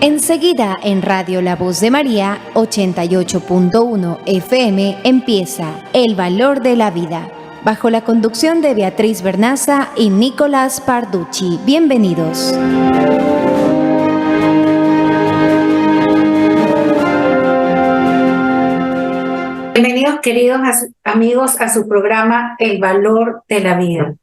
Enseguida en Radio La Voz de María 88.1 FM empieza El Valor de la Vida, bajo la conducción de Beatriz Bernaza y Nicolás Parducci. Bienvenidos. Bienvenidos, queridos amigos, a su programa El Valor de la Vida.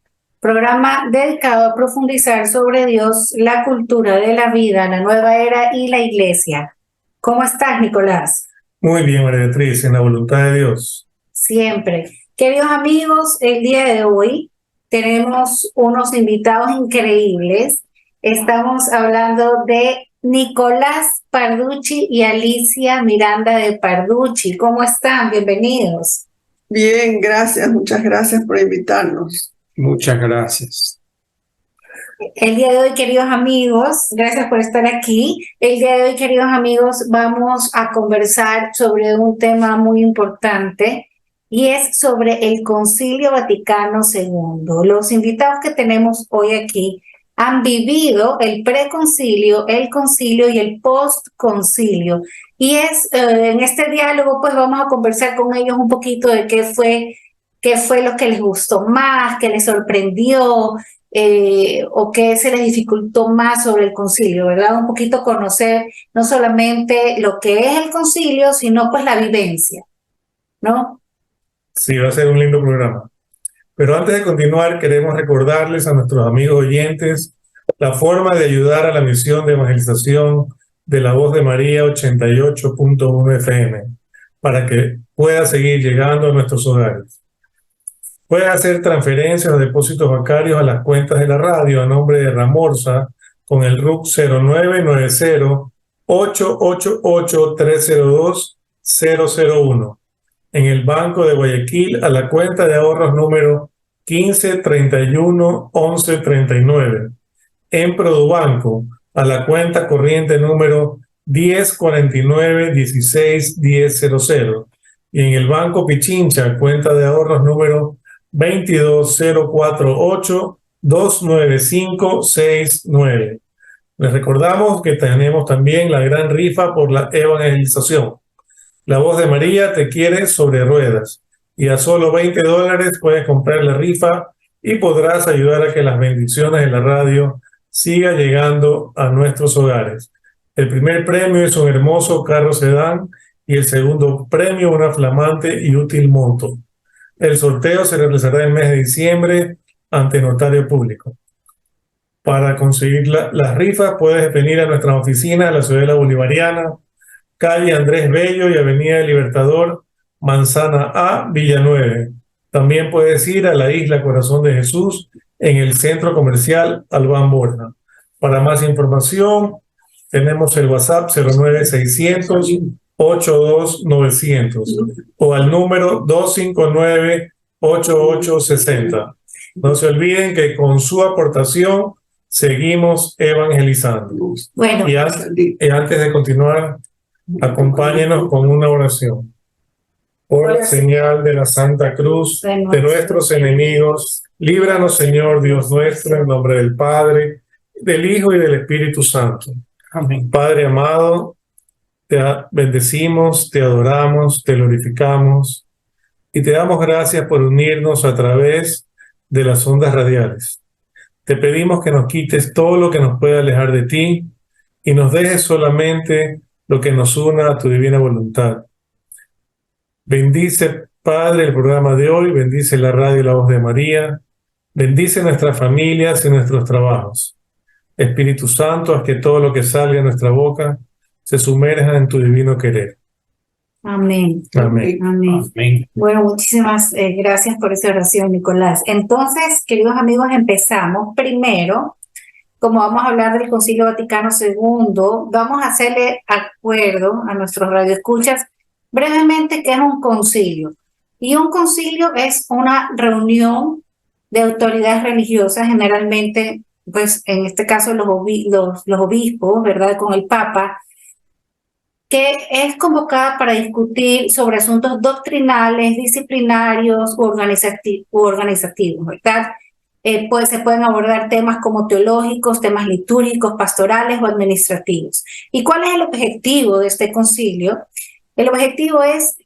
Programa dedicado a profundizar sobre Dios, la cultura de la vida, la nueva era y la iglesia. ¿Cómo estás, Nicolás? Muy bien, María Beatriz, en la voluntad de Dios. Siempre. Queridos amigos, el día de hoy tenemos unos invitados increíbles. Estamos hablando de Nicolás Parducci y Alicia Miranda de Parducci. ¿Cómo están? Bienvenidos. Bien, gracias. Muchas gracias por invitarnos. Muchas gracias. El día de hoy, queridos amigos, gracias por estar aquí. El día de hoy, queridos amigos, vamos a conversar sobre un tema muy importante y es sobre el Concilio Vaticano II. Los invitados que tenemos hoy aquí han vivido el preconcilio, el concilio y el postconcilio. Y en este diálogo pues vamos a conversar con ellos un poquito de qué fue lo que les gustó más, qué les sorprendió, o qué se les dificultó más sobre el concilio, ¿verdad? Un poquito conocer no solamente lo que es el concilio, sino pues la vivencia, ¿no? Sí, va a ser un lindo programa. Pero antes de continuar, queremos recordarles a nuestros amigos oyentes la forma de ayudar a la misión de evangelización de La Voz de María 88.1 FM, para que pueda seguir llegando a nuestros hogares. Puede hacer transferencias o depósitos bancarios a las cuentas de la radio a nombre de Ramorza con el RUC 0990-888-302-001. En el Banco de Guayaquil a la cuenta de ahorros número 1531-1139. En Produbanco a la cuenta corriente número 1049-16-1000. Y en el Banco Pichincha, cuenta de ahorros número 2204829569. Les recordamos que tenemos también la gran rifa por la evangelización. La Voz de María te quiere sobre ruedas y a solo $20 puedes comprar la rifa y podrás ayudar a que las bendiciones de la radio sigan llegando a nuestros hogares. El primer premio es un hermoso carro sedán y el segundo premio una flamante y útil moto. El sorteo se realizará el mes de diciembre ante notario público. Para conseguir las rifas puedes venir a nuestra oficina en la ciudad de la Bolivariana, calle Andrés Bello y avenida del Libertador, Manzana A, Villanueva. También puedes ir a la isla Corazón de Jesús en el centro comercial Albán Borja. Para más información tenemos el WhatsApp 09600-82900 o al número 259-8860. No se olviden que con su aportación seguimos evangelizando. Bueno, y antes de continuar, acompáñenos con una oración. Por la señal de la Santa Cruz de nuestros enemigos, líbranos, Señor Dios nuestro, en nombre del Padre, del Hijo y del Espíritu Santo. Amén. Padre amado, te bendecimos, te adoramos, te glorificamos y te damos gracias por unirnos a través de las ondas radiales. Te pedimos que nos quites todo lo que nos pueda alejar de ti y nos dejes solamente lo que nos una a tu divina voluntad. Bendice, Padre, el programa de hoy, bendice la radio La Voz de María, bendice nuestras familias y nuestros trabajos. Espíritu Santo, haz que todo lo que salga de nuestra boca se sumerja en tu divino querer. Amén. Amén. Amén. Amén. Bueno, muchísimas gracias por esa oración, Nicolás. Entonces, queridos amigos, empezamos. Primero, como vamos a hablar del Concilio Vaticano II, vamos a hacerle acuerdo a nuestros radioescuchas brevemente qué es un concilio. Y un concilio es una reunión de autoridades religiosas, generalmente, pues en este caso los obispos, ¿verdad?, con el Papa, que es convocada para discutir sobre asuntos doctrinales, disciplinarios u organizativos, ¿verdad? Pues se pueden abordar temas como teológicos, temas litúrgicos, pastorales o administrativos. ¿Y cuál es el objetivo de este concilio? El objetivo es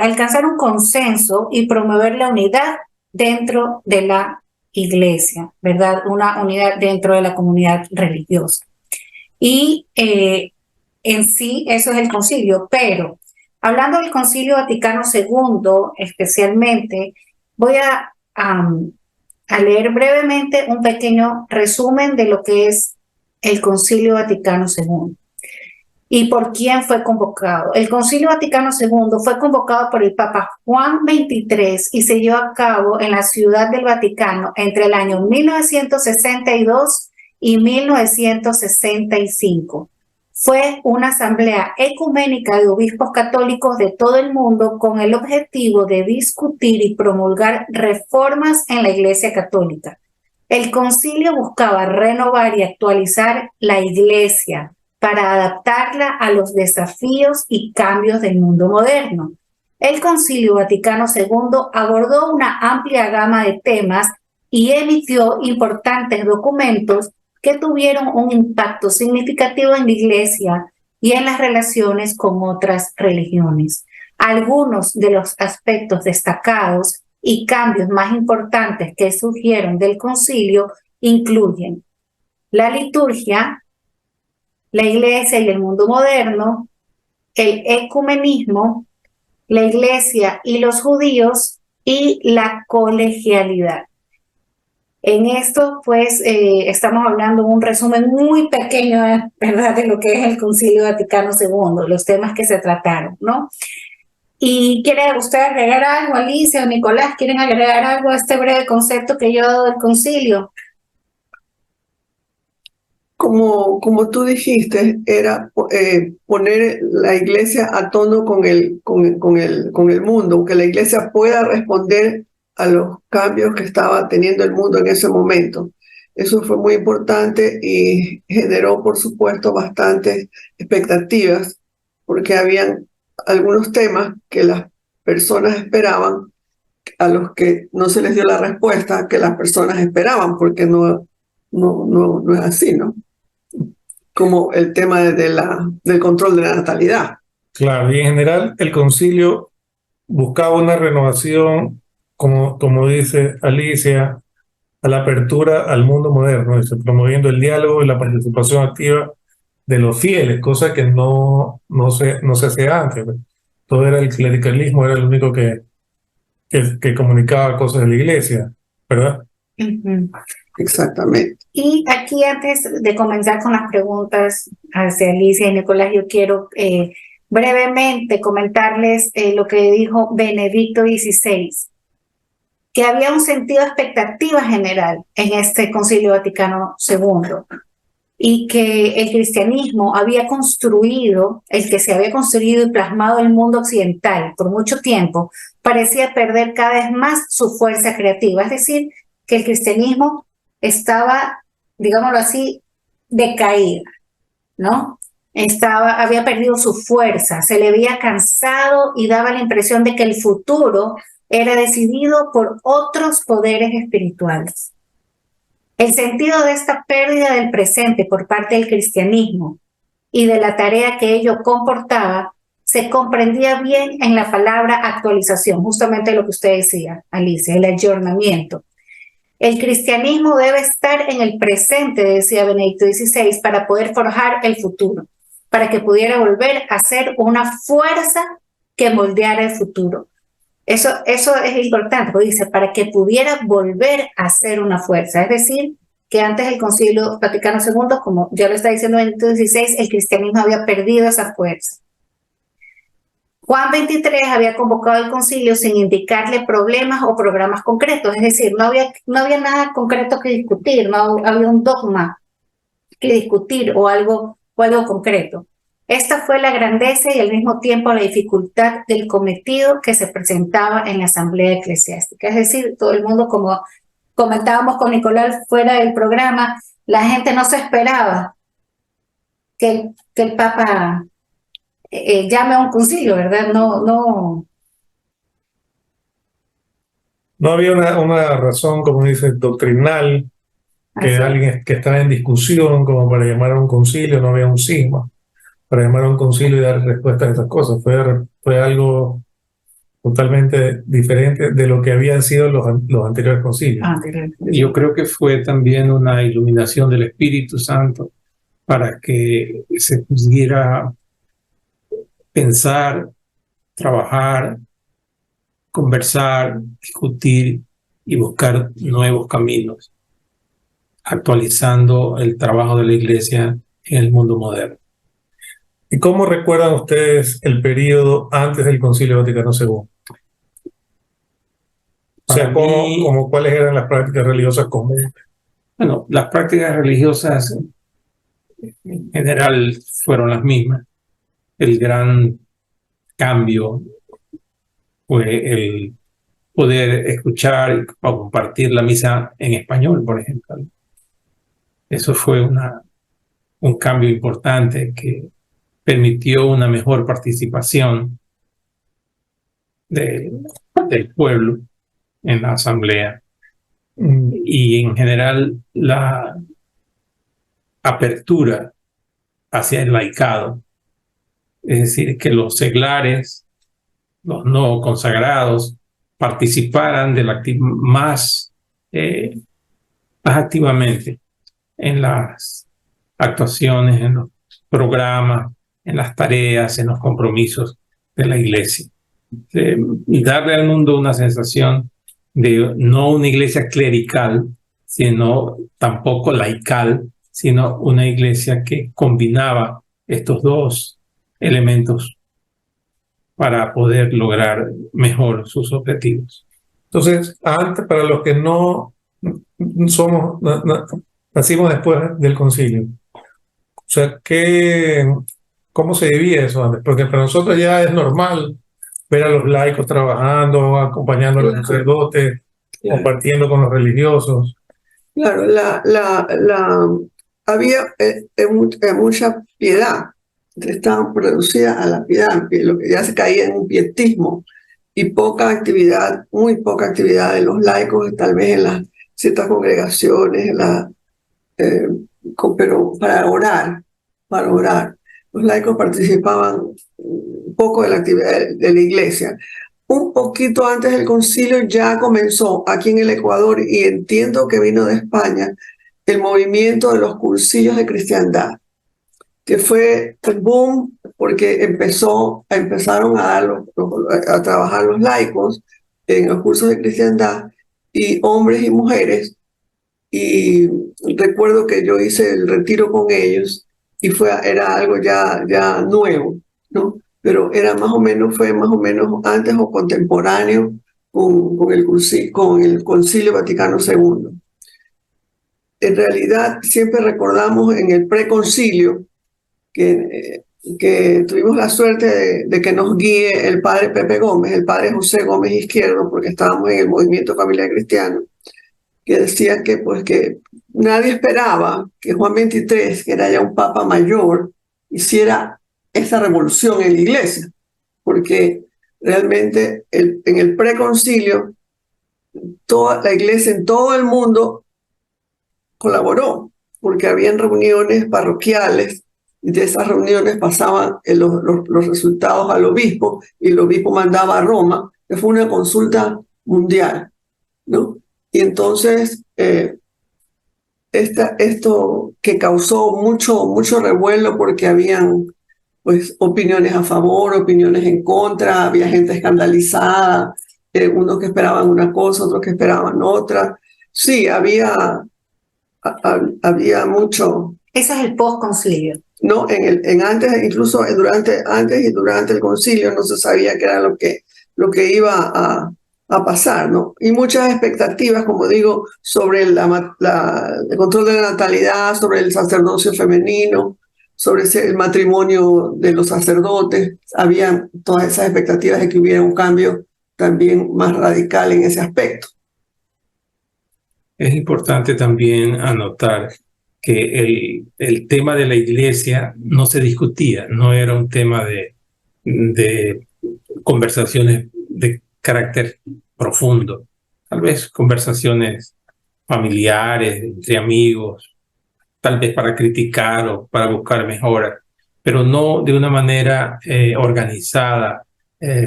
alcanzar un consenso y promover la unidad dentro de la iglesia, ¿verdad? Una unidad dentro de la comunidad religiosa. Y en sí, eso es el concilio, pero hablando del Concilio Vaticano II especialmente, voy a leer brevemente un pequeño resumen de lo que es el Concilio Vaticano II y por quién fue convocado. El Concilio Vaticano II fue convocado por el Papa Juan XXIII y se llevó a cabo en la Ciudad del Vaticano entre el año 1962 y 1965. Fue una asamblea ecuménica de obispos católicos de todo el mundo con el objetivo de discutir y promulgar reformas en la Iglesia Católica. El concilio buscaba renovar y actualizar la Iglesia para adaptarla a los desafíos y cambios del mundo moderno. El Concilio Vaticano II abordó una amplia gama de temas y emitió importantes documentos que tuvieron un impacto significativo en la Iglesia y en las relaciones con otras religiones. Algunos de los aspectos destacados y cambios más importantes que surgieron del concilio incluyen la liturgia, la Iglesia y el mundo moderno, el ecumenismo, la Iglesia y los judíos y la colegialidad. En esto, pues, estamos hablando de un resumen muy pequeño, ¿verdad?, de lo que es el Concilio Vaticano II, los temas que se trataron, ¿no? ¿Y quiere usted agregar algo, Alicia o Nicolás? ¿Quieren agregar algo a este breve concepto que yo he dado del concilio? Como tú dijiste, era poner la iglesia a tono con el mundo, que la iglesia pueda responder a los cambios que estaba teniendo el mundo en ese momento. Eso fue muy importante y generó, por supuesto, bastantes expectativas, porque habían algunos temas que las personas esperaban, a los que no se les dio la respuesta que las personas esperaban, porque no es así, ¿no? Como el tema del control de la natalidad. Claro, y en general el concilio buscaba una renovación, como dice Alicia, a la apertura al mundo moderno, dice, promoviendo el diálogo y la participación activa de los fieles, cosa que no se hacía antes. ¿Pues? Todo era el clericalismo, era el único que comunicaba cosas de la iglesia, ¿verdad? Uh-huh. Exactamente. Y aquí, antes de comenzar con las preguntas hacia Alicia y Nicolás, yo quiero brevemente comentarles lo que dijo Benedicto XVI, que había un sentido de expectativa general en este Concilio Vaticano II y que el cristianismo había construido, el que se había construido y plasmado el mundo occidental por mucho tiempo, parecía perder cada vez más su fuerza creativa, es decir, que el cristianismo estaba, digámoslo así, decaída, ¿no? Había perdido su fuerza, se le había cansado y daba la impresión de que el futuro era decidido por otros poderes espirituales. El sentido de esta pérdida del presente por parte del cristianismo y de la tarea que ello comportaba se comprendía bien en la palabra actualización, justamente lo que usted decía, Alicia, el ayornamiento. El cristianismo debe estar en el presente, decía Benedicto XVI, para poder forjar el futuro, para que pudiera volver a ser una fuerza que moldeara el futuro. Eso es importante, porque dice, para que pudiera volver a ser una fuerza. Es decir, que antes del Concilio Vaticano II, como ya lo está diciendo Benedicto XVI, el cristianismo había perdido esa fuerza. Juan XXIII había convocado el concilio sin indicarle problemas o programas concretos, es decir, no había nada concreto que discutir, no había un dogma que discutir o algo concreto. Esta fue la grandeza y al mismo tiempo la dificultad del cometido que se presentaba en la asamblea eclesiástica. Es decir, todo el mundo, como comentábamos con Nicolás fuera del programa, la gente no se esperaba que el Papa llame a un concilio, ¿verdad? No. No había una razón, como dice, doctrinal, que Así. alguien que estaba en discusión como para llamar a un concilio, no había un cisma para llamar a un concilio y dar respuesta a esas cosas. Fue algo totalmente diferente de lo que habían sido los anteriores concilios. Yo creo que fue también una iluminación del Espíritu Santo para que se pudiera pensar, trabajar, conversar, discutir y buscar nuevos caminos, actualizando el trabajo de la Iglesia en el mundo moderno. ¿Y cómo recuerdan ustedes el periodo antes del Concilio Vaticano II? O sea, Para mí, ¿cuáles eran las prácticas religiosas comunes? bueno, las prácticas religiosas en general fueron las mismas. El gran cambio fue el poder escuchar y compartir la misa en español, por ejemplo. Eso fue un cambio importante que permitió una mejor participación del pueblo en la asamblea y en general la apertura hacia el laicado, es decir, que los seglares, los no consagrados, participaran más activamente en las actuaciones, en los programas, en las tareas, en los compromisos de la iglesia. Y darle al mundo una sensación de no una iglesia clerical, sino tampoco laical, sino una iglesia que combinaba estos dos elementos para poder lograr mejor sus objetivos. Entonces, antes, para los que no somos, nacimos después del concilio, o sea, ¿cómo se vivía eso antes? Porque para nosotros ya es normal ver a los laicos trabajando, acompañando a los sacerdotes, compartiendo con los religiosos. Claro, había mucha piedad, estaban producidas a la piedad, lo que ya se caía en un pietismo, y poca actividad, muy poca actividad de los laicos, tal vez en las ciertas congregaciones, pero para orar. Los laicos participaban un poco de la actividad de la iglesia. Un poquito antes del concilio ya comenzó aquí en el Ecuador, y entiendo que vino de España, el movimiento de los cursillos de cristiandad, que fue el boom porque empezaron a trabajar los laicos en los cursos de cristiandad, y hombres y mujeres, y recuerdo que yo hice el retiro con ellos y era algo ya nuevo, ¿no? Pero fue más o menos antes o contemporáneo con el Concilio Vaticano II. En realidad, siempre recordamos en el preconcilio que tuvimos la suerte de que nos guíe el padre Pepe Gómez, el padre José Gómez Izquierdo, porque estábamos en el movimiento familiar cristiano, que decía que nadie esperaba que Juan XXIII, que era ya un papa mayor, hiciera esa revolución en la iglesia, porque realmente en el preconcilio toda la iglesia en todo el mundo colaboró, porque habían reuniones parroquiales, y de esas reuniones pasaban los resultados al obispo, y el obispo mandaba a Roma, que fue una consulta mundial, ¿no? Y entonces esto que causó mucho revuelo, porque habían pues opiniones a favor, opiniones en contra, había gente escandalizada, unos que esperaban una cosa, otros que esperaban otra. Sí, había mucho. Ese es el post-concilio. No, incluso antes y durante el concilio no se sabía qué era lo que iba a pasar, ¿no? Y muchas expectativas, como digo, sobre el control de la natalidad, sobre el sacerdocio femenino, sobre el matrimonio de los sacerdotes. Había todas esas expectativas de que hubiera un cambio también más radical en ese aspecto. Es importante también anotar que el tema de la iglesia no se discutía, no era un tema de conversaciones de carácter profundo, tal vez conversaciones familiares, entre amigos, tal vez para criticar o para buscar mejoras, pero no de una manera organizada,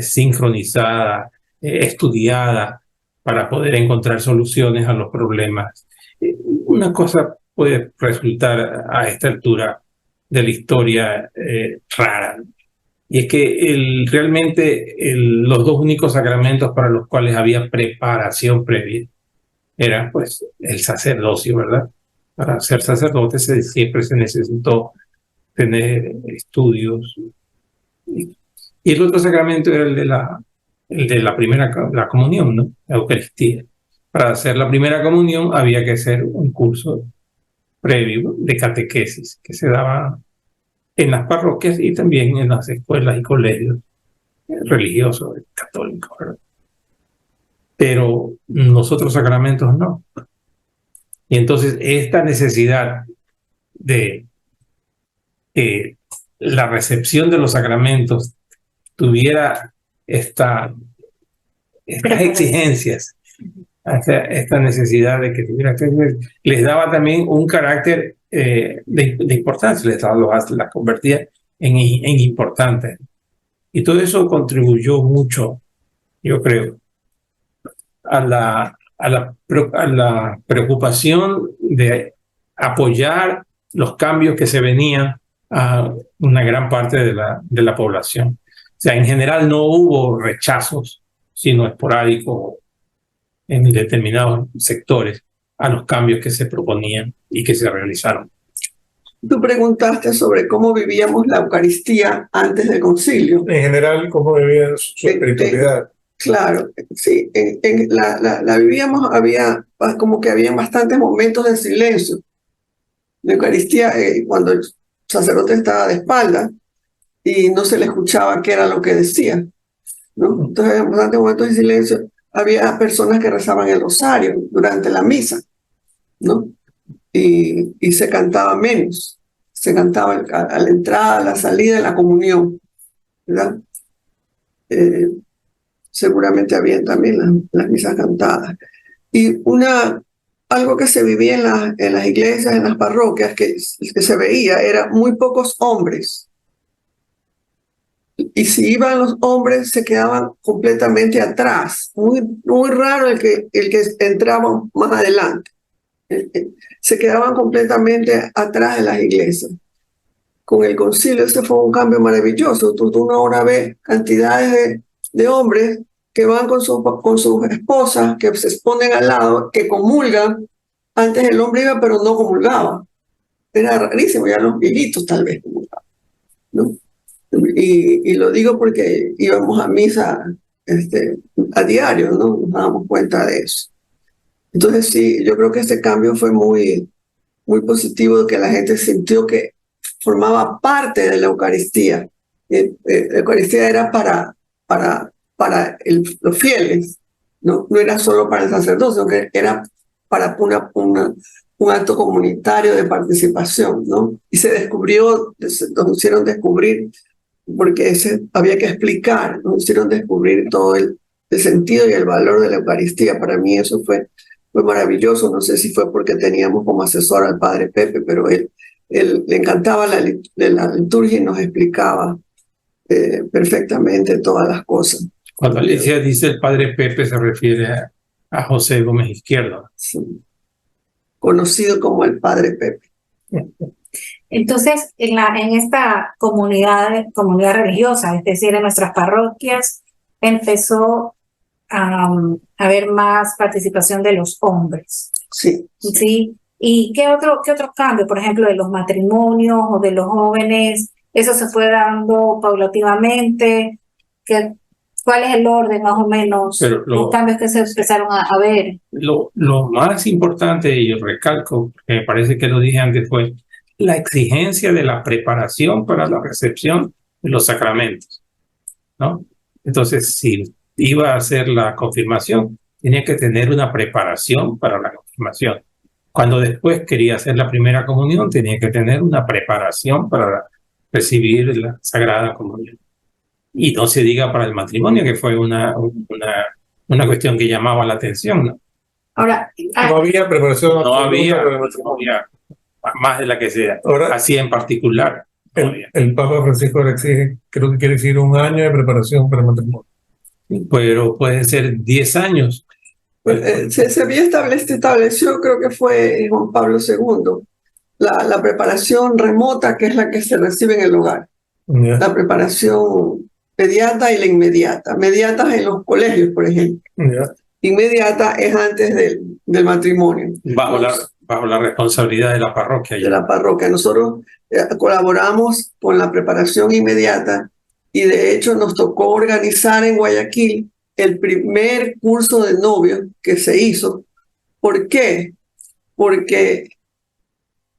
sincronizada, estudiada, para poder encontrar soluciones a los problemas. Una cosa puede resultar a esta altura de la historia rara, y es que realmente los dos únicos sacramentos para los cuales había preparación previa eran pues el sacerdocio, ¿verdad? Para ser sacerdote siempre se necesitó tener estudios. Y el otro sacramento era el de la primera, la comunión, ¿no? La Eucaristía. Para hacer la primera comunión había que hacer un curso previo de catequesis que se daba en las parroquias y también en las escuelas y colegios religiosos católicos, ¿verdad? Pero los otros sacramentos no. Y entonces esta necesidad de que la recepción de los sacramentos tuviera estas exigencias, esta necesidad de que tuviera que les daba también un carácter de importancia, las convertía en importantes. Y todo eso contribuyó mucho, yo creo, a la preocupación de apoyar los cambios que se venían a una gran parte de la población. O sea, en general no hubo rechazos, sino esporádicos en determinados sectores a los cambios que se proponían y que se realizaron. Tú preguntaste sobre cómo vivíamos la Eucaristía antes del concilio. En general, cómo vivían su espiritualidad. Claro, sí, la vivíamos, había como que había bastantes momentos de silencio. La Eucaristía, cuando el sacerdote estaba de espaldas y no se le escuchaba qué era lo que decía, ¿no? Entonces había bastantes momentos de silencio. Había personas que rezaban el rosario durante la misa, ¿no? Y se cantaba menos. Se cantaba a la entrada, a la salida, en la comunión, ¿verdad? Seguramente había también las misas cantadas. Y algo que se vivía en las iglesias, en las parroquias, que se veía, era muy pocos hombres. Y si iban los hombres, se quedaban completamente atrás. Muy raro el que entraba más adelante. Se quedaban completamente atrás de las iglesias. Con el concilio ese fue un cambio maravilloso. Tú ahora ves cantidades de hombres que van con sus esposas, que se ponen al lado, que comulgan. Antes el hombre iba, pero no comulgaba. Era rarísimo, ya los viejitos tal vez comulgaban, ¿no? Y lo digo porque íbamos a misa a diario, ¿no? Nos dábamos cuenta de eso. Entonces sí, yo creo que este cambio fue muy, muy positivo, que la gente sintió que formaba parte de la Eucaristía. La Eucaristía era para los fieles, no era solo para el sacerdote, sino que era para un acto comunitario de participación, ¿no? Y se descubrió, nos hicieron descubrir, porque había que explicar, nos hicieron descubrir todo el sentido y el valor de la Eucaristía. Para mí eso fue maravilloso. No sé si fue porque teníamos como asesor al padre Pepe, pero él le encantaba la liturgia y nos explicaba perfectamente todas las cosas. Cuando Alicia dice el padre Pepe, se refiere a José Gómez Izquierdo. Sí. Conocido como el padre Pepe. Entonces, en esta comunidad religiosa, es decir, en nuestras parroquias, empezó a haber más participación de los hombres. Sí. ¿Sí? ¿Y qué otro cambio? Por ejemplo, de los matrimonios o de los jóvenes, ¿eso se fue dando paulativamente? ¿Cuál es el orden más o menos? Los cambios que se empezaron a ver. Lo más importante, y yo recalco, que me parece que lo dije antes, fue la exigencia de la preparación para la recepción de los sacramentos, ¿no? Entonces, si iba a hacer la confirmación, tenía que tener una preparación para la confirmación. Cuando después quería hacer la primera comunión, tenía que tener una preparación para recibir la Sagrada Comunión. Y no se diga para el matrimonio, que fue una una cuestión que llamaba la atención, ¿no? Ahora, No había preparación No absoluta había, para el matrimonio. más de la que se Ahora, hacía en particular. No había. el Papa Francisco ahora exige, creo que quiere decir 1 año de preparación para el matrimonio. Pero pueden ser 10 años. Se había estableció, creo que fue Juan Pablo II, la preparación remota, que es la que se recibe en el hogar. Ya, La preparación inmediata y la inmediata. Inmediata es en los colegios, por ejemplo. ya. Inmediata es antes del matrimonio. Bajo la responsabilidad de la parroquia. De la parroquia. Nosotros colaboramos con la preparación inmediata y de hecho nos tocó organizar en Guayaquil el primer curso de novios que se hizo. ¿Por qué? Porque,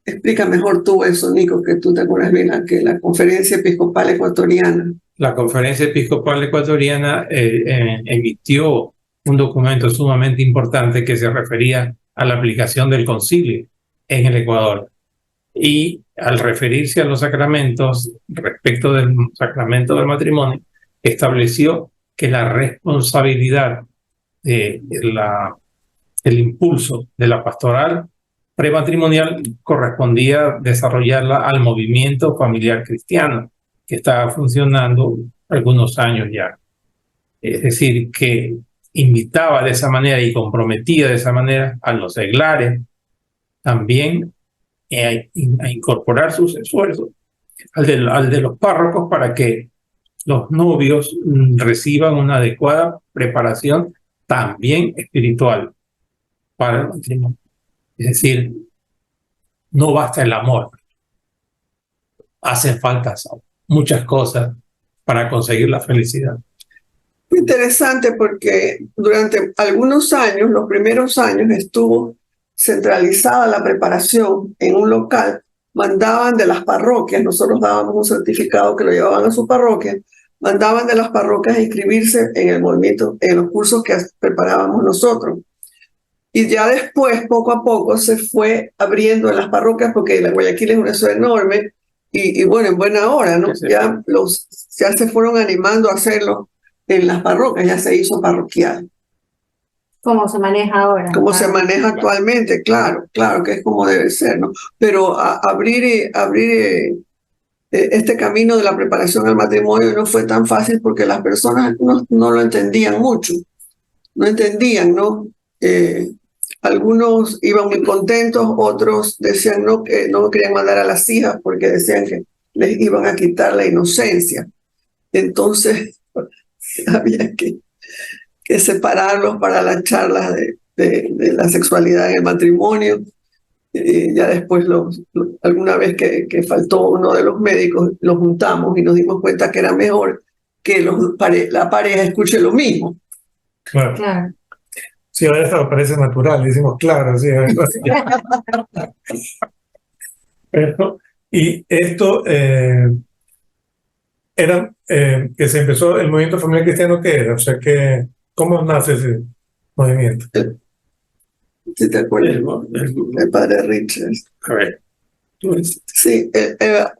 explica mejor tú eso, Nico, que tú te acuerdas bien, que la Conferencia Episcopal Ecuatoriana. La Conferencia Episcopal Ecuatoriana emitió un documento sumamente importante que se refería a la aplicación del concilio en el Ecuador. Y al referirse a los sacramentos, respecto del sacramento del matrimonio, estableció que la responsabilidad del impulso de la pastoral prematrimonial correspondía desarrollarla al movimiento familiar cristiano, que estaba funcionando algunos años ya. Es decir, que invitaba de esa manera y comprometía de esa manera a los seglares también a incorporar sus esfuerzos al de los párrocos para que los novios reciban una adecuada preparación también espiritual para el matrimonio. Es decir, no basta el amor, hacen falta muchas cosas para conseguir la felicidad. Interesante porque durante algunos años, los primeros años, estuvo centralizada la preparación en un local, mandaban de las parroquias, nosotros dábamos un certificado que lo llevaban a su parroquia, mandaban de las parroquias a inscribirse en el movimiento, en los cursos que preparábamos nosotros. Y ya después, poco a poco, se fue abriendo en las parroquias, porque la Guayaquil es una ciudad enorme, y bueno, en buena hora, ¿no? Sí. Ya se fueron animando a hacerlo en las parroquias, ya se hizo parroquial. ¿cómo se maneja ahora? Como se maneja actualmente, claro que es como debe ser, ¿no? Pero abrir este camino de la preparación al matrimonio no fue tan fácil porque las personas no lo entendían mucho, no entendían, ¿no? Algunos iban muy contentos, otros decían que no querían mandar a las hijas porque decían que les iban a quitar la inocencia. Entonces había que separarlos para las charlas de la sexualidad en el matrimonio. Ya después, alguna vez que faltó uno de los médicos, los juntamos y nos dimos cuenta que era mejor que la pareja escuche lo mismo. Claro. Claro. Sí, ahora esto parece natural, decimos claro, sí. Y esto era que se empezó el movimiento familiar cristiano, ¿qué era? O sea, ¿cómo nace ese movimiento? ¿Sí te acuerdas? El padre Richards. A ver, Sí,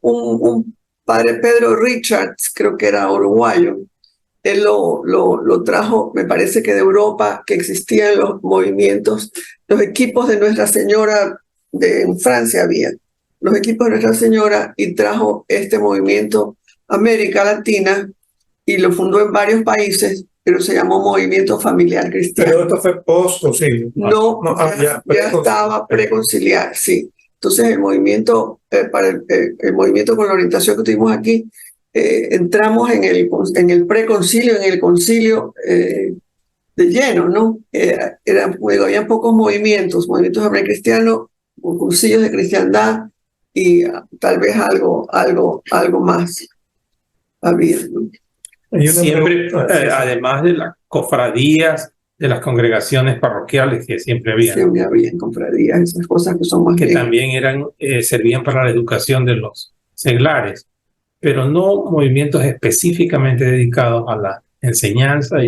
un padre Pedro Richards, creo que era uruguayo. Él lo trajo, me parece que de Europa, que existían los movimientos, los equipos de Nuestra Señora, en Francia había los equipos de Nuestra Señora, y trajo este movimiento a América Latina y lo fundó en varios países, pero se llamó Movimiento Familiar Cristiano. Pero esto fue post-concilio. No, ya estaba preconciliar, sí. Entonces el movimiento, para el movimiento con la orientación que tuvimos aquí, entramos en el preconcilio, en el concilio de lleno, ¿no? Había pocos movimientos de cristiano, concilios de cristiandad y tal vez algo más había, ¿no? Siempre, además de las cofradías, de las congregaciones parroquiales que siempre había, Siempre había confradías, esas cosas que son más que bien. también servían para la educación de los seglares, pero no movimientos específicamente dedicados a la enseñanza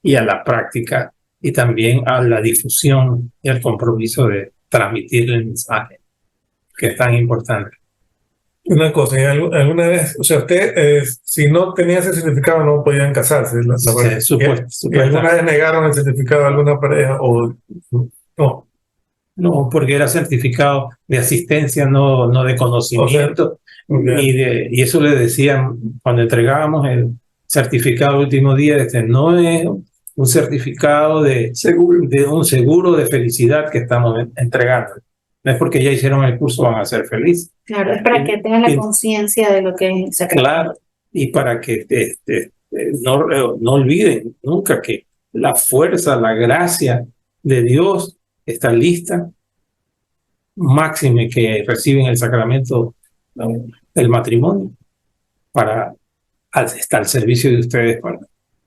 y a la práctica, y también a la difusión y al compromiso de transmitir el mensaje, que es tan importante. Una cosa, alguna vez, o sea, usted, si no tenía ese certificado, no podían casarse. Sí, ¿Y alguna vez negaron el certificado a alguna pareja o no? No, porque era certificado de asistencia, no de conocimiento. Y eso le decían cuando entregábamos el certificado el último día, no es un certificado de un seguro de felicidad que estamos entregando. No es porque ya hicieron el curso van a ser felices. Claro, es para que tengan la conciencia de lo que es el Claro, y para que no olviden nunca que la fuerza, la gracia de Dios está lista, máxime que reciben el sacramento del matrimonio para está al servicio de ustedes para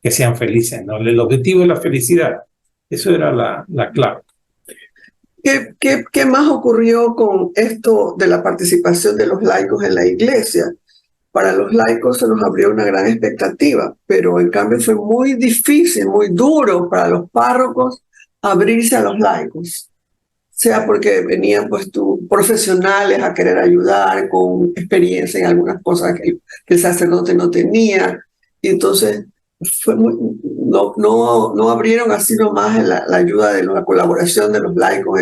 que sean felices, ¿no? El objetivo es la felicidad. Eso era la clave. ¿Qué más ocurrió con esto de la participación de los laicos en la iglesia? Para los laicos se nos abrió una gran expectativa, pero en cambio fue muy difícil, muy duro para los párrocos abrirse a los laicos, sea porque venían pues profesionales a querer ayudar con experiencia en algunas cosas que el sacerdote no tenía, y entonces no abrieron así nomás la ayuda de la colaboración de los laicos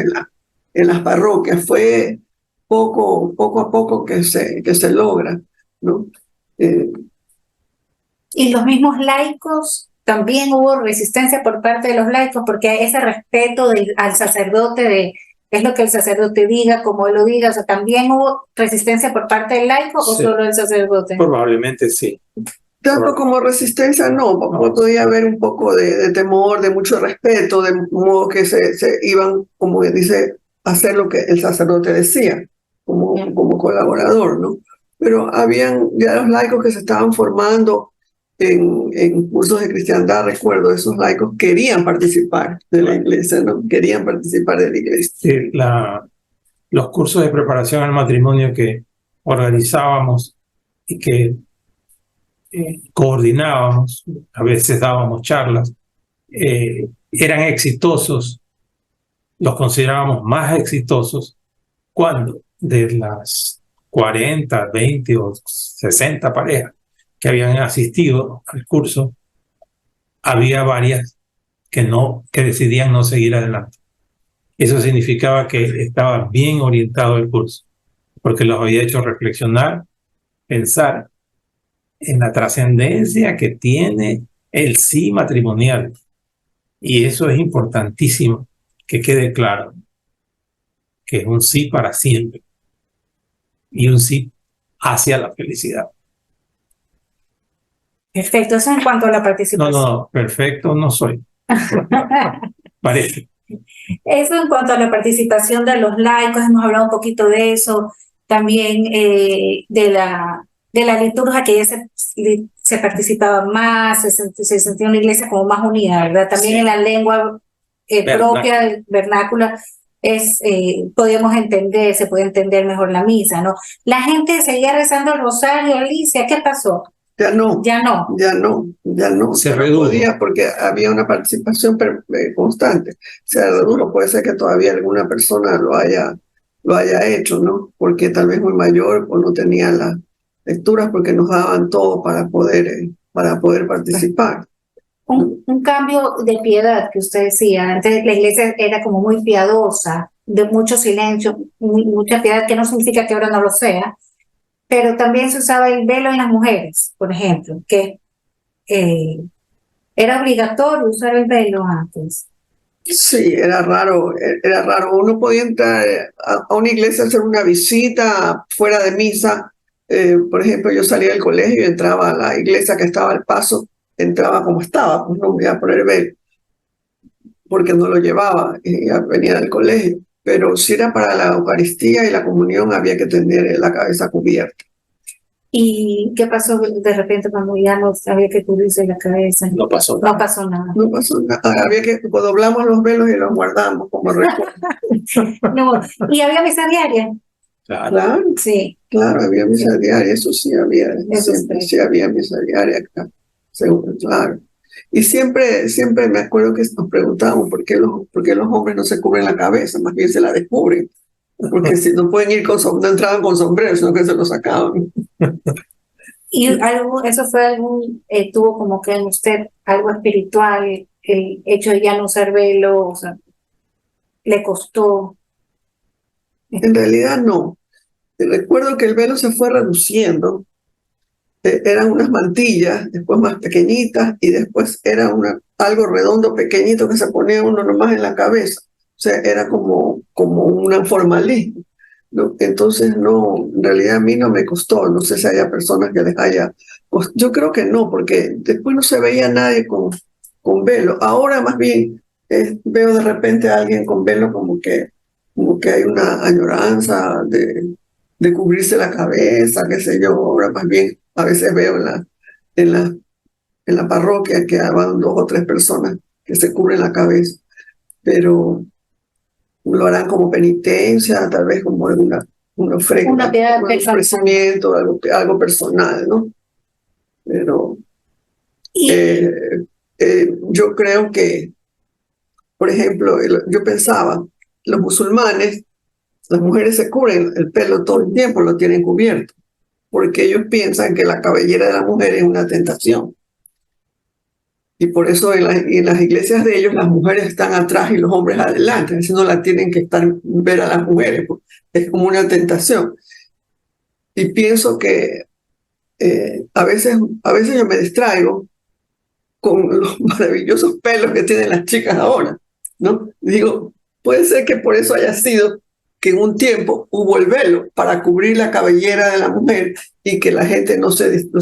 en las parroquias. Fue poco a poco que se logra, ¿no? Y los mismos laicos, también hubo resistencia por parte de los laicos, porque hay ese respeto al sacerdote, de es lo que el sacerdote diga, como él lo diga. O sea, ¿también hubo resistencia por parte del laico o solo el sacerdote? Probablemente sí. Tanto como resistencia, no. Podía haber un poco de temor, de mucho respeto, de modo que se iban, como dice, a hacer lo que el sacerdote decía, como colaborador, ¿no? Pero habían ya los laicos que se estaban formando en cursos de cristiandad. Recuerdo, esos laicos querían participar de la iglesia, ¿no? Querían participar de la iglesia. Sí, los cursos de preparación al matrimonio que organizábamos y que coordinábamos, a veces dábamos charlas, eran exitosos, los considerábamos más exitosos cuando de las 40, 20 o 60 parejas que habían asistido al curso, había varias que decidían no seguir adelante. Eso significaba que estaba bien orientado el curso, porque los había hecho reflexionar, pensar en la trascendencia que tiene el sí matrimonial. Y eso es importantísimo que quede claro, que es un sí para siempre y un sí hacia la felicidad. Perfecto, eso en cuanto a la participación. No, perfecto no soy. Parece. Eso en cuanto a la participación de los laicos, hemos hablado un poquito de eso, también de la liturgia, que ya se participaba más, se sentía una iglesia como más unida, ¿verdad? También en la lengua propia, vernácula, podíamos entender, se puede entender mejor la misa, ¿no? La gente seguía rezando el rosario. Alicia, ¿qué pasó? Ya no. Se redujo. Podía, porque había una participación constante. Se redujo. Puede ser que todavía alguna persona lo haya hecho, ¿no? Porque tal vez muy mayor o no tenía las lecturas, porque nos daban todo para poder participar. Un cambio de piedad que usted decía. Antes la iglesia era como muy piadosa, de mucho silencio, mucha piedad, que no significa que ahora no lo sea, pero también se usaba el velo en las mujeres, por ejemplo, que era obligatorio usar el velo antes. Sí, era raro. Uno podía entrar a una iglesia a hacer una visita fuera de misa. Por ejemplo, yo salía del colegio y entraba a la iglesia que estaba al paso, entraba como estaba, pues no me iba a poner velo, porque no lo llevaba, y ya venía del colegio. Pero si era para la Eucaristía y la comunión, había que tener la cabeza cubierta. ¿Y qué pasó de repente cuando ya no había que cubrirse la cabeza? No pasó nada. No pasó nada. Había que doblamos los velos y los guardamos como recuerdo. No. ¿Y había misa diaria? Claro. Sí. Claro, había misa diaria, eso sí había. Eso sí había misa diaria acá. Seguro, claro. Y siempre me acuerdo que nos preguntábamos por qué los hombres no se cubren la cabeza, más bien se la descubren. porque si no pueden ir no entraban con sombrero, sino que se lo sacaban. Y eso fue tuvo como que en usted algo espiritual, el hecho de ya no usar velo, o sea, le costó. En realidad no. Recuerdo que el velo se fue reduciendo. Eran unas mantillas, después más pequeñitas, y después era algo redondo pequeñito que se ponía uno nomás en la cabeza. O sea, era como un formalismo, ¿no? Entonces, no, en realidad a mí no me costó. No sé si haya personas que les haya. Yo creo que no, porque después no se veía nadie con velo. Ahora más bien veo de repente a alguien con velo como que hay una añoranza de cubrirse la cabeza, qué sé yo. Ahora más bien a veces veo en la, en la parroquia que van 2 o 3 personas que se cubren la cabeza, pero lo harán como penitencia, tal vez como una ofrenda, Una piedad un personal. ofrecimiento, algo personal, ¿no? Pero yo creo que, por ejemplo, yo pensaba, los musulmanes, las mujeres se cubren el pelo todo el tiempo, lo tienen cubierto, porque ellos piensan que la cabellera de la mujer es una tentación. Y por eso en las iglesias de ellos las mujeres están atrás y los hombres adelante, así no la tienen que ver a las mujeres, pues, es como una tentación. Y pienso que a veces yo me distraigo con los maravillosos pelos que tienen las chicas ahora, ¿no? Digo, puede ser que por eso haya sido que en un tiempo hubo el velo para cubrir la cabellera de la mujer y que la gente los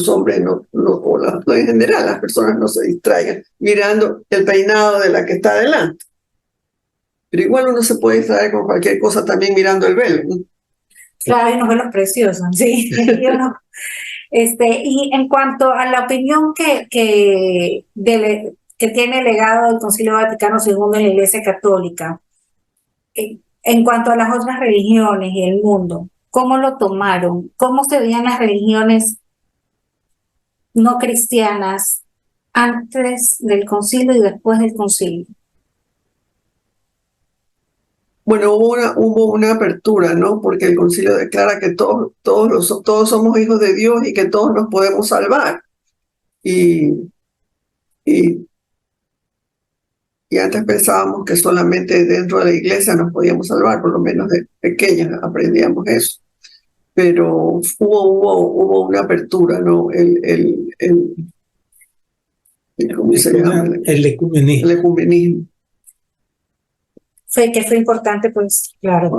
hombres en general, las personas no se distraigan mirando el peinado de la que está adelante. Pero igual uno se puede distraer con cualquier cosa también mirando el velo, ¿no? Claro, hay unos velos preciosos, sí. Y en cuanto a la opinión que tiene el legado del Concilio Vaticano II en la Iglesia Católica, en cuanto a las otras religiones y el mundo, ¿cómo lo tomaron? ¿Cómo se veían las religiones no cristianas antes del concilio y después del concilio? Bueno, hubo una apertura, ¿no? Porque el concilio declara que todos somos hijos de Dios y que todos nos podemos salvar. Y, y, y antes pensábamos que solamente dentro de la iglesia nos podíamos salvar, por lo menos de pequeñas aprendíamos eso. Pero hubo una apertura, ¿no? ¿Cómo se llama? El ecumenismo. El ecumenismo. Que fue importante, pues, claro,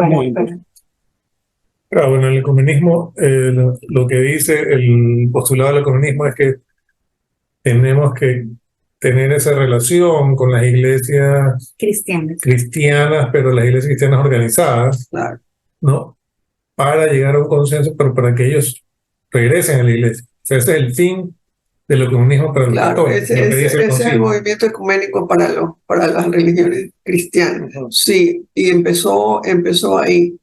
Claro, bueno, el ecumenismo, lo que dice el postulado del ecumenismo es que tenemos que tener esa relación con las iglesias cristianas, pero las iglesias cristianas organizadas, Claro. ¿no? Para llegar a un consenso, pero para que ellos regresen a la iglesia. O sea, ese es el fin del ecumenismo para los católicos. Ese es el movimiento ecuménico para las religiones cristianas. Sí, y empezó ahí.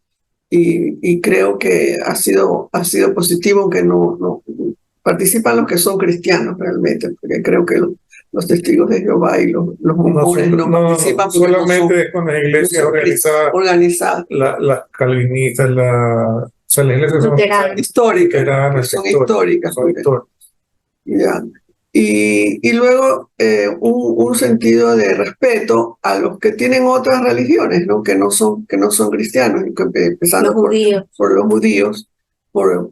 Y creo que ha sido positivo, aunque no participan los que son cristianos realmente, porque creo que los testigos de Jehová y los mormones no participan. Solamente con las iglesias organizadas, las calvinistas, o sea, las iglesias son históricas. Ya. Y luego un sentido de respeto a los que tienen otras religiones, ¿no? Que no son cristianos, empezando por los judíos, por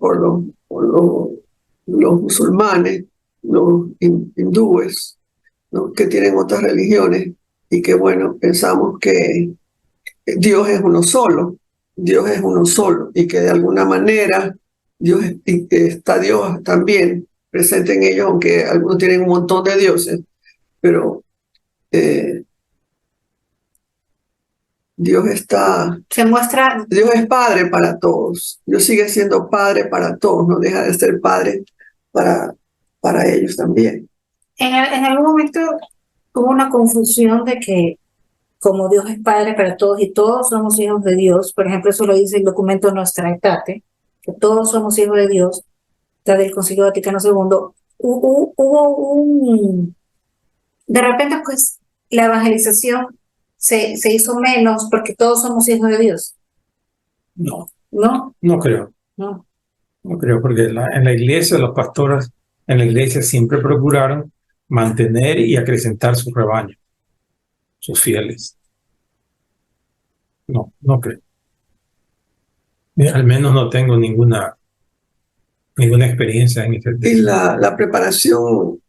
los musulmanes, los hindúes, ¿no? Que tienen otras religiones y que, bueno, pensamos que Dios es uno solo y que de alguna manera está Dios también presente en ellos, aunque algunos tienen un montón de dioses, pero Dios Dios es padre para todos. Dios sigue siendo padre para todos, no deja de ser padre para ellos también. En algún momento hubo una confusión de que como Dios es padre para todos y todos somos hijos de Dios, por ejemplo, eso lo dice el documento Nostra Aetate, que todos somos hijos de Dios, del Concilio Vaticano II, de repente, pues, la evangelización se hizo menos porque todos somos hijos de Dios. No, ¿No? no creo. No. No creo, porque en la iglesia, los pastores en la iglesia siempre procuraron mantener y acrecentar su rebaño, sus fieles. No, no creo. Al menos no tengo ninguna experiencia en ese Y tema. la preparación,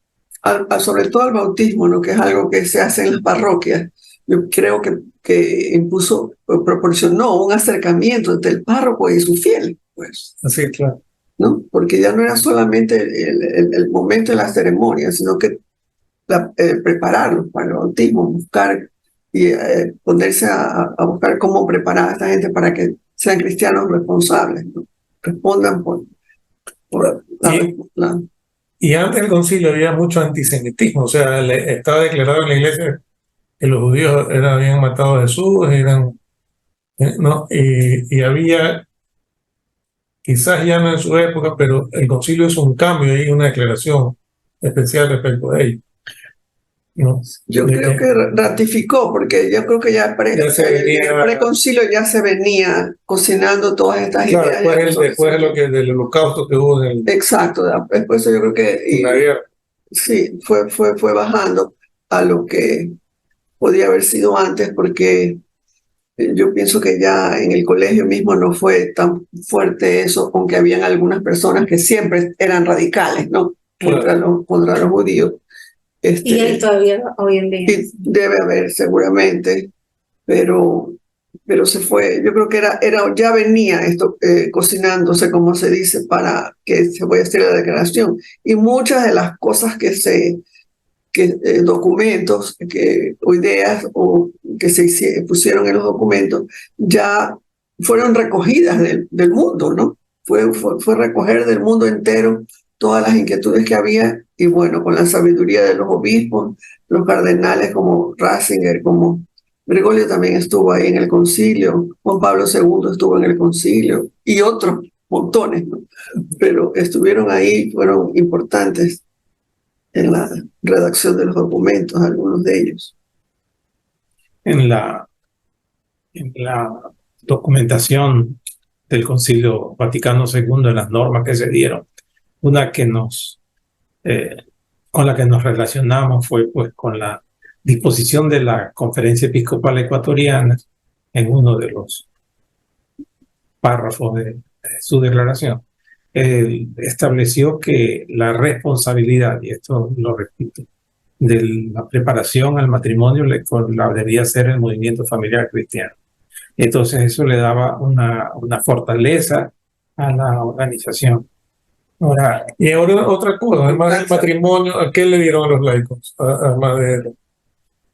sobre todo al bautismo, ¿no? Que es algo que se hace en las parroquias, yo creo que proporcionó un acercamiento entre el párroco y sus fieles, pues, Así, claro. ¿no? Porque ya no era solamente el momento de la ceremonia, sino que prepararlos para el bautismo, buscar y ponerse a buscar cómo preparar a esta gente para que sean cristianos responsables, ¿no? Respondan por la. Y antes del concilio había mucho antisemitismo, o sea, estaba declarado en la iglesia que los judíos habían matado a Jesús, ¿no? Y había, quizás ya no en su época, pero el concilio hizo un cambio y una declaración especial respecto a ello, ¿no? Yo creo que ratificó, porque yo creo que ya el preconcilio ya se venía cocinando todas estas ideas. Después del holocausto que hubo en el... Exacto, después yo creo que sí, fue bajando a lo que podía haber sido antes, porque yo pienso que ya en el colegio mismo no fue tan fuerte eso, aunque habían algunas personas que siempre eran radicales, ¿no? Contra los judíos. Y hay todavía hoy en día. Debe haber seguramente, pero se fue. Yo creo que ya venía esto cocinándose, como se dice, para que se vaya a hacer la declaración. Y muchas de las cosas documentos o ideas que se pusieron en los documentos ya fueron recogidas del mundo, ¿no? Fue recoger del mundo entero todas las inquietudes que había, y bueno, con la sabiduría de los obispos, los cardenales como Ratzinger, como Bergoglio también estuvo ahí en el concilio, Juan Pablo II estuvo en el concilio, y otros montones, ¿no? Pero estuvieron ahí, fueron importantes en la redacción de los documentos, algunos de ellos. En la documentación del Concilio Vaticano II, de las normas que se dieron, una con la que nos relacionamos fue pues con la disposición de la Conferencia Episcopal Ecuatoriana en uno de los párrafos de su declaración. Estableció que la responsabilidad, y esto lo repito, de la preparación al matrimonio la debía ser el movimiento familiar cristiano. Entonces eso le daba una fortaleza a la organización. Ahora, y ahora otra cosa, además del matrimonio, ¿a qué le dieron a los laicos? Además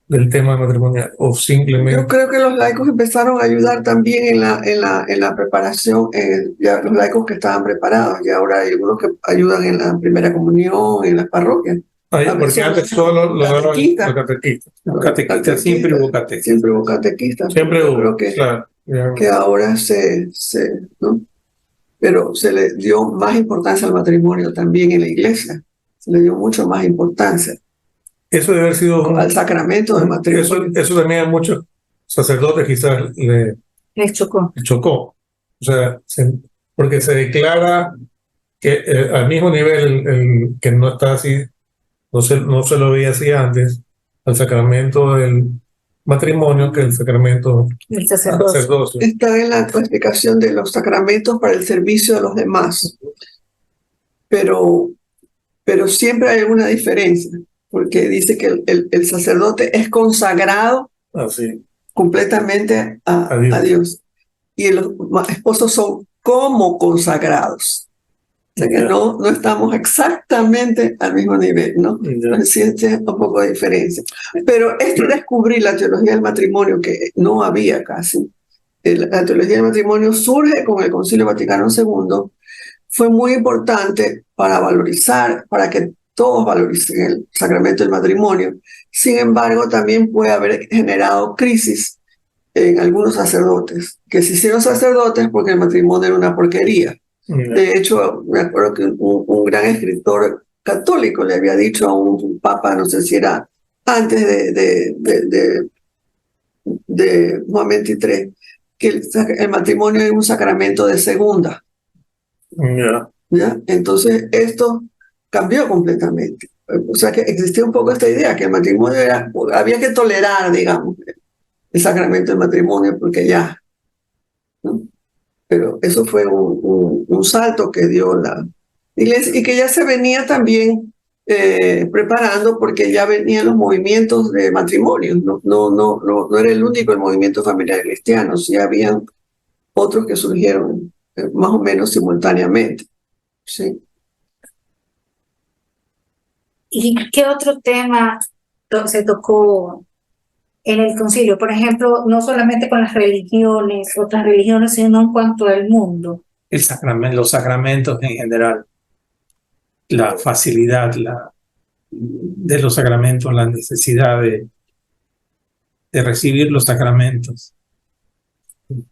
del tema matrimonial, o simplemente... Yo creo que los laicos empezaron a ayudar también en la preparación, ya los laicos que estaban preparados, y ahora hay algunos que ayudan en la primera comunión, en las parroquias. Porque antes solo lo daban los catequistas. Los catequistas, siempre hubo catequistas. Siempre hubo catequistas. Siempre hubo, creo que ahora ¿no? Pero se le dio más importancia al matrimonio también en la iglesia. Se le dio mucho más importancia. Eso debe haber sido... al sacramento del matrimonio. Eso también a muchos sacerdotes quizás les chocó. O sea, porque se declara que al mismo nivel que no está así, no se lo veía así antes, al sacramento del matrimonio que el sacramento del sacerdocio. Está en la clasificación de los sacramentos para el servicio de los demás. Pero siempre hay alguna diferencia, porque dice que el sacerdote es consagrado completamente a Dios. Y los esposos son como consagrados. O sea que no estamos exactamente al mismo nivel, ¿no? Entonces sí es un poco de diferencia. Pero descubrir la teología del matrimonio, que no había casi. La teología del matrimonio surge con el Concilio Vaticano II. Fue muy importante para valorizar, para que todos valoricen el sacramento del matrimonio. Sin embargo, también puede haber generado crisis en algunos sacerdotes, que se hicieron sacerdotes porque el matrimonio era una porquería. De hecho, me acuerdo que un gran escritor católico le había dicho a un papa, no sé si era antes de Juan XXIII, que el matrimonio es un sacramento de segunda. ¿Ya? Entonces esto cambió completamente. O sea que existía un poco esta idea que el matrimonio había que tolerar, digamos, el sacramento del matrimonio porque ya, ¿no? Pero eso fue un salto que dio la iglesia y que ya se venía también preparando porque ya venían los movimientos de matrimonio. No era el único el movimiento familiar cristiano, sí habían otros que surgieron más o menos simultáneamente. Sí. ¿Y qué otro tema se tocó en el concilio? Por ejemplo, no solamente con las religiones, otras religiones, sino en cuanto al mundo. Los sacramentos en general, la facilidad de los sacramentos, la necesidad de recibir los sacramentos.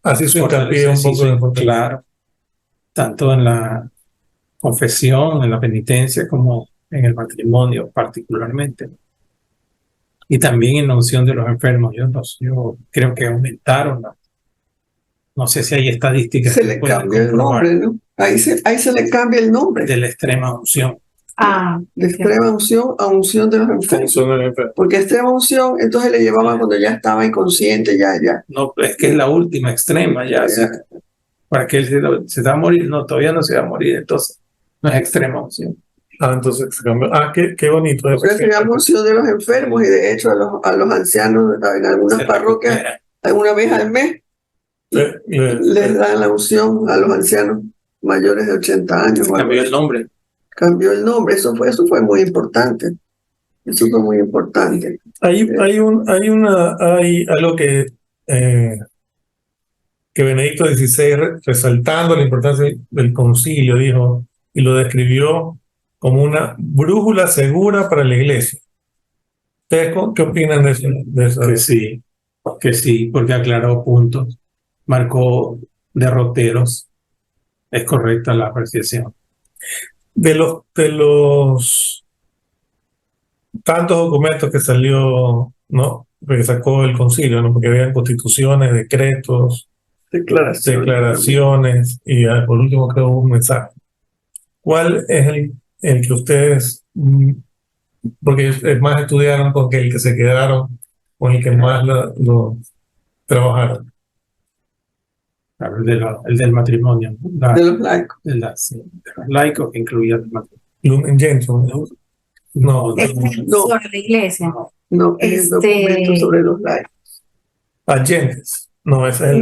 Así su hincapié un poco de importancia. Claro, tanto en la confesión, en la penitencia, como en el matrimonio particularmente. Y también en la unción de los enfermos. Yo creo que aumentaron. No sé si hay estadísticas Se que le pueden cambia el comprobar nombre, ¿no? Ahí se le cambia el nombre. de la extrema unción. De extrema unción a unción de los enfermos. Porque extrema unción, entonces le llevaban cuando ya estaba inconsciente, ya. No, es que es la última extrema, ya. Así, para que él se va a morir. No, todavía no se va a morir, entonces no es extrema unción. Entonces se cambió. Qué bonito eso. Porque se llama unción de los enfermos y de hecho a los ancianos en algunas parroquias, alguna vez al mes, les dan la unción a los ancianos mayores de 80 años. Cambió el nombre. Cambió el nombre, eso fue muy importante. Eso fue muy importante. Hay algo que Benedicto XVI, resaltando la importancia del concilio, dijo y lo describió como una brújula segura para la iglesia. ¿Ustedes qué opinan de eso? Que sí, porque aclaró puntos, marcó derroteros. Es correcta la apreciación. De los tantos documentos que salió, ¿no? Que sacó el concilio, ¿no? Porque habían constituciones, decretos, declaraciones y por último creo un mensaje. ¿Cuál es el que ustedes, porque más estudiaron con el que se quedaron, con el que más lo trabajaron? El del matrimonio. De los laicos. De los laicos que incluía el matrimonio. Lumen Gentium. No. Sobre la iglesia. No, es el documento sobre los laicos. Agentes. No, esa es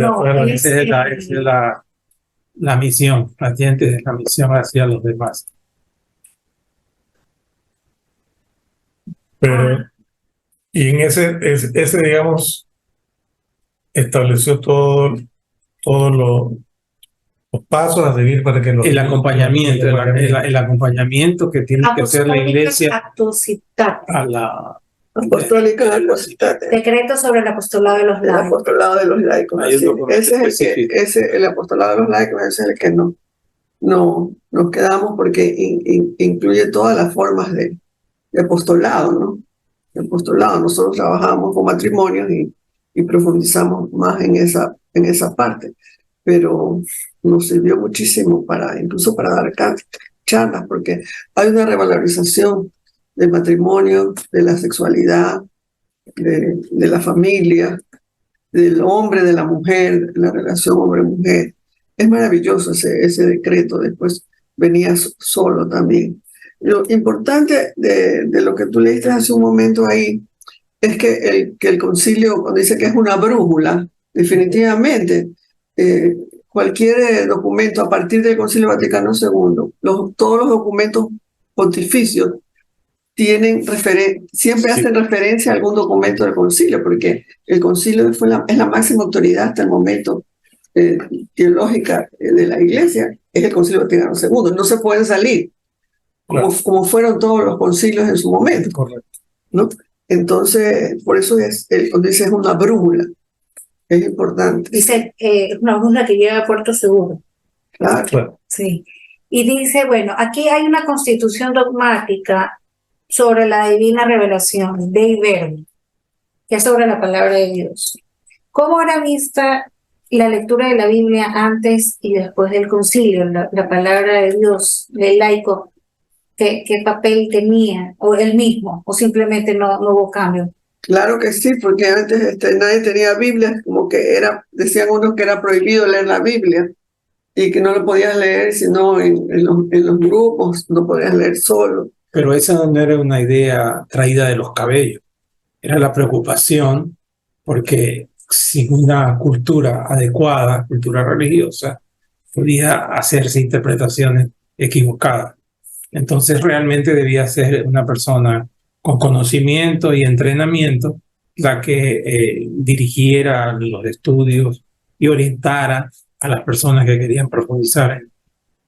la misión. Agentes de la misión hacia los demás. Pero, y en ese digamos, estableció todos los pasos a seguir para que el acompañamiento que tiene que hacer la iglesia a la apostólica. Decreto sobre el apostolado de los laicos. El apostolado de los laicos. El apostolado de los laicos es el que no nos quedamos porque incluye todas las formas de apostolado, ¿no? De apostolado. Nosotros trabajamos con matrimonios y profundizamos más en esa parte. Pero nos sirvió muchísimo incluso para dar charlas, porque hay una revalorización del matrimonio, de la sexualidad, de la familia, del hombre, de la mujer, de la relación hombre-mujer. Es maravilloso ese decreto, después venía solo también. Lo importante de lo que tú leíste hace un momento ahí es que el concilio, cuando dice que es una brújula, definitivamente, cualquier documento a partir del Concilio Vaticano II, todos los documentos pontificios siempre hacen referencia a algún documento del concilio, porque el concilio es la máxima autoridad hasta el momento teológica de la iglesia, es el Concilio Vaticano II. No se pueden salir, como fueron todos los concilios en su momento. Correcto. ¿No? Entonces, por eso cuando dice es una brújula, es importante. Dice, una brújula que lleva a puerto seguro. Claro. Sí. Y dice, bueno, aquí hay una constitución dogmática sobre la divina revelación, Dei Verbum, que es sobre la palabra de Dios. ¿Cómo era vista la lectura de la Biblia antes y después del concilio, la palabra de Dios, del laico, qué papel tenía, o el mismo, o simplemente no hubo cambio? Claro que sí, porque antes nadie tenía Biblia, como que decían unos que era prohibido leer la Biblia y que no lo podías leer sino en los grupos, no podías leer solo. Pero esa no era una idea traída de los cabellos, era la preocupación porque sin una cultura adecuada, cultura religiosa, podía hacerse interpretaciones equivocadas. Entonces realmente debía ser una persona con conocimiento y entrenamiento la que dirigiera los estudios y orientara a las personas que querían profundizar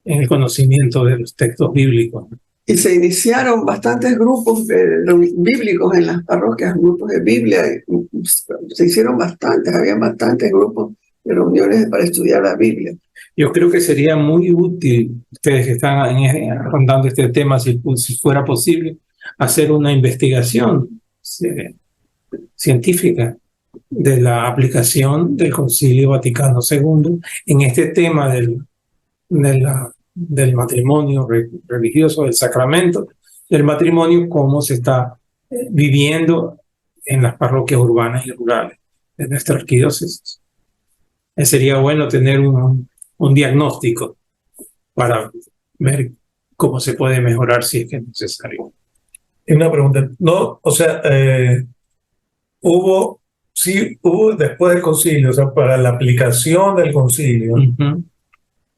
en el conocimiento de los textos bíblicos. Y se iniciaron bastantes grupos bíblicos en las parroquias, grupos de Biblia. Se hicieron bastantes, había bastantes grupos de reuniones para estudiar la Biblia. Yo creo que sería muy útil, ustedes que están rondando este tema, si fuera posible, hacer una investigación científica de la aplicación del Concilio Vaticano II en este tema del matrimonio religioso, del sacramento del matrimonio, cómo se está viviendo en las parroquias urbanas y rurales de nuestra arquidiócesis. Sería bueno tener un diagnóstico para ver cómo se puede mejorar si es que es necesario. Y una pregunta, no, o sea, hubo después del concilio, o sea, para la aplicación del concilio,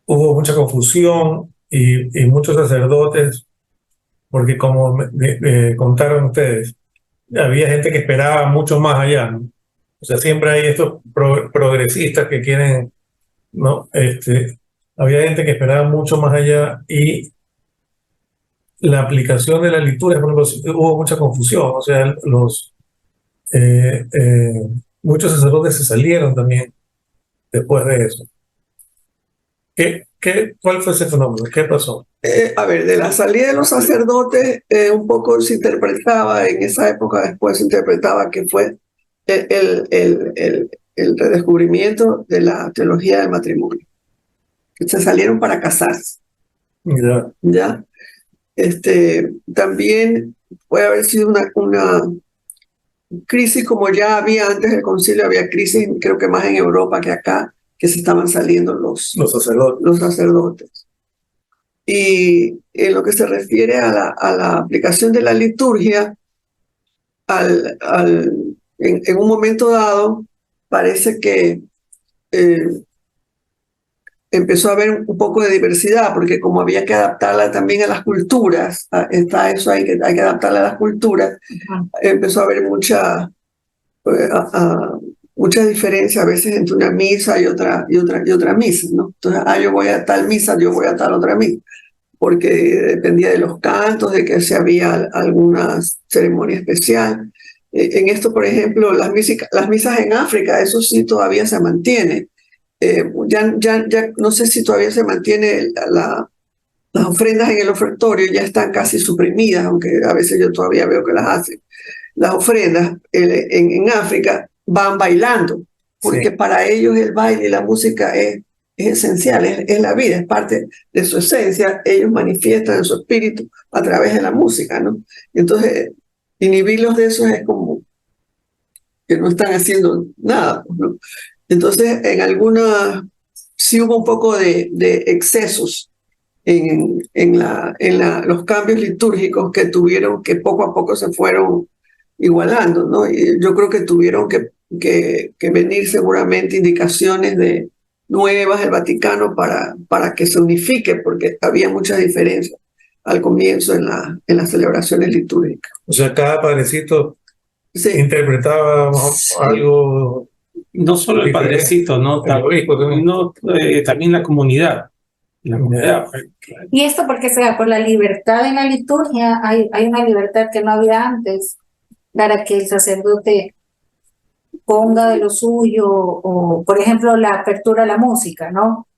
hubo mucha confusión y muchos sacerdotes, porque como contaron ustedes, había gente que esperaba mucho más allá, ¿no? O sea, siempre hay estos progresistas que quieren, ¿no? Había gente que esperaba mucho más allá y la aplicación de la liturgia, por ejemplo, hubo mucha confusión. O sea, muchos sacerdotes se salieron también después de eso. ¿Cuál fue ese fenómeno? ¿Qué pasó? A ver, de la salida de los sacerdotes, un poco se interpretaba, en esa época después se interpretaba que fue el redescubrimiento de la teología del matrimonio. Que se salieron para casarse. ¿Ya? También puede haber sido una crisis, como ya había antes del concilio, había crisis, creo que más en Europa que acá, que se estaban saliendo los sacerdotes. Y en lo que se refiere a la aplicación de la liturgia, en un momento dado, parece que empezó a haber un poco de diversidad, porque como había que adaptarla también a las culturas, está eso, hay que adaptarla a las culturas, empezó a haber mucha diferencia a veces entre una misa y otra misa, ¿no? Entonces, yo voy a tal misa, yo voy a tal otra misa, porque dependía de los cantos, de que si había alguna ceremonia especial. En esto, por ejemplo, las misas en África, eso sí todavía se mantiene. Ya no sé si todavía se mantiene las ofrendas en el ofertorio, ya están casi suprimidas, aunque a veces yo todavía veo que las hacen. Las ofrendas en África van bailando, porque para ellos el baile y la música es esencial, es la vida, es parte de su esencia. Ellos manifiestan su espíritu a través de la música, ¿no? Entonces, inhibirlos de eso es como que no están haciendo nada, ¿no? Entonces, en algunas sí hubo un poco de excesos en los cambios litúrgicos que tuvieron, que poco a poco se fueron igualando, ¿no? Y yo creo que tuvieron que venir seguramente indicaciones nuevas del Vaticano para que se unifique, porque había muchas diferencias al comienzo en las celebraciones litúrgicas. O sea, cada padrecito interpretaba algo. No solo el padrecito, ¿no? También la comunidad. ¿Y esto por qué se da? Por la libertad en la liturgia. Hay una libertad que no había antes, para que el sacerdote ponga de lo suyo, o por ejemplo la apertura a la música, ¿no?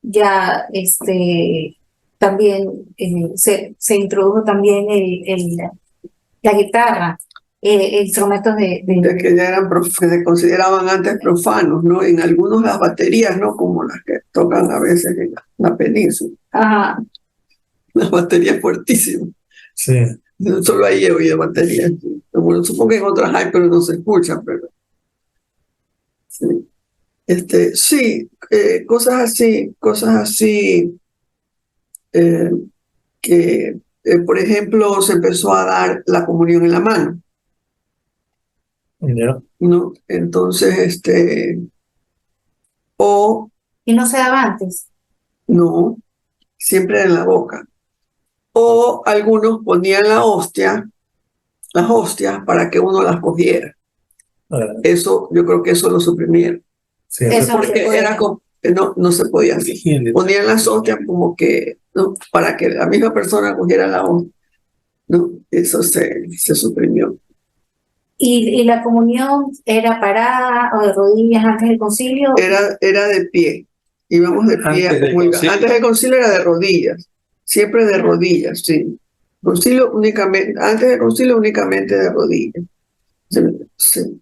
Ya también se introdujo también la guitarra. instrumentos De que ya eran que se consideraban antes profanos, ¿no? En algunos las baterías, ¿no? Como las que tocan a veces en la península. Ajá. Las baterías fuertísimas. Sí. Solo ahí he oído baterías. Bueno, supongo que en otras hay, pero no se escuchan, pero sí. Sí, cosas así, que, por ejemplo, se empezó a dar la comunión en la mano, Ya. ¿no? Entonces, o Y no se daba antes. no, siempre en la boca. O algunos ponían las hostias para que uno las cogiera. Ah, Eso, yo creo que eso lo suprimieron. sí, Eso no se Porque puede. era como, no se podía hacer. Higiene. Ponían las hostias como que, ¿no? Para que la misma persona cogiera la hostia. No, eso se suprimió. ¿Y la comunión era parada o de rodillas antes del concilio? Era de pie. Íbamos de pie Antes a del comulgar. concilio. Antes del concilio era de rodillas. Siempre de rodillas, sí. Concilio únicamente, antes del concilio únicamente de rodillas. Sí, sí.